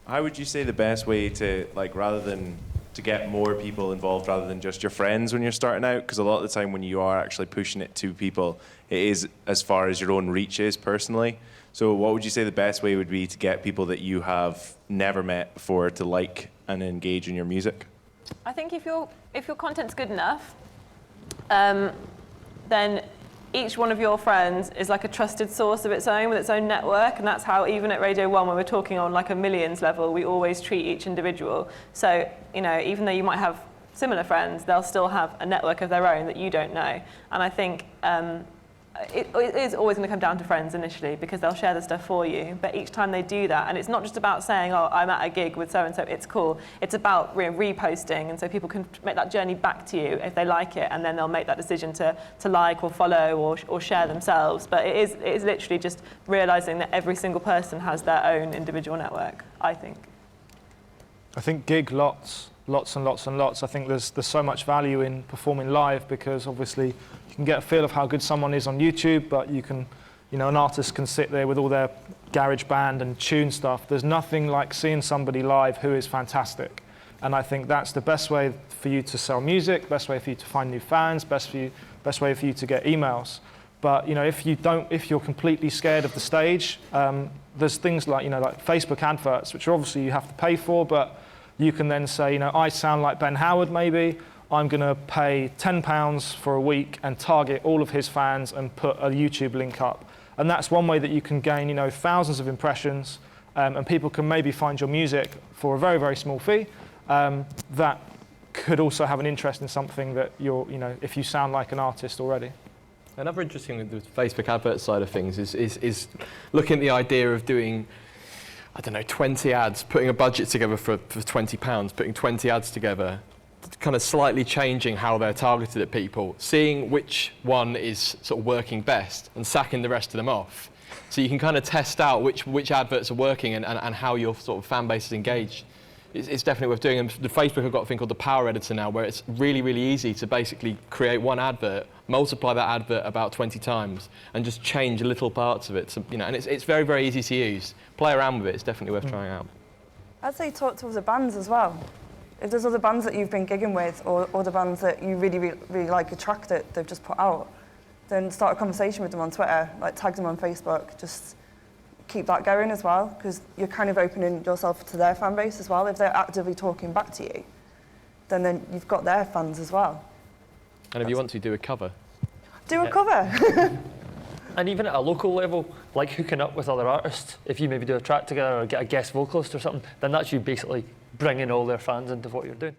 How would you say the best way to, like, rather than to get more people involved rather than just your friends when you're starting out? Because a lot of the time when you are actually pushing it to people, it is as far as your own reach is personally. So what would you say the best way would be to get people that you have never met before to like and engage in your music? I think if your content's good enough, then each one of your friends is like a trusted source of its own with its own network, and that's how even at Radio 1 when we're talking on like a millions level, we always treat each individual. So, you know, even though you might have similar friends, they'll still have a network of their own that you don't know. And I think it is always going to come down to friends initially because they'll share the stuff for you, but each time they do that, and it's not just about saying, oh, I'm at a gig with so-and-so, it's cool. It's about reposting, and so people can make that journey back to you if they like it, and then they'll make that decision to like or follow or share themselves. But it is literally just realising that every single person has their own individual network, I think. I think gig lots and lots and lots. I think there's so much value in performing live because obviously you can get a feel of how good someone is on YouTube, but you can, you know, an artist can sit there with all their garage band and tune stuff. There's nothing like seeing somebody live who is fantastic. And I think that's the best way for you to sell music, best way for you to find new fans, best way for you to get emails. But you know, if you're completely scared of the stage, there's things like, you know, like Facebook adverts, which obviously you have to pay for, but you can then say, you know, I sound like Ben Howard maybe, I'm going to pay £10 for a week and target all of his fans and put a YouTube link up. And that's one way that you can gain, you know, thousands of impressions, and people can maybe find your music for a very, very small fee. That could also have an interest in something that you're, you know, if you sound like an artist already. Another interesting with the Facebook advert side of things is looking at the idea of doing, I don't know, 20 ads, putting a budget together for £20, putting 20 ads together, kind of slightly changing how they're targeted at people, seeing which one is sort of working best and sacking the rest of them off. So you can kind of test out which adverts are working and how your sort of fan base is engaged. It's definitely worth doing. And the Facebook have got a thing called the Power Editor now, where it's really, really easy to basically create one advert, multiply that advert about 20 times, and just change little parts of it. So, you know, and it's very, very easy to use. Play around with it. It's definitely worth trying out. I'd say talk to other bands as well. If there's other bands that you've been gigging with, or other bands that you really like a track that they've just put out, then start a conversation with them on Twitter, like tag them on Facebook, just keep that going as well, because you're kind of opening yourself to their fan base as well. If they're actively talking back to you, then you've got their fans as well. And if you want to, do a cover. Do a cover! And even at a local level, like hooking up with other artists, if you maybe do a track together or get a guest vocalist or something, then that's you basically bringing all their fans into what you're doing.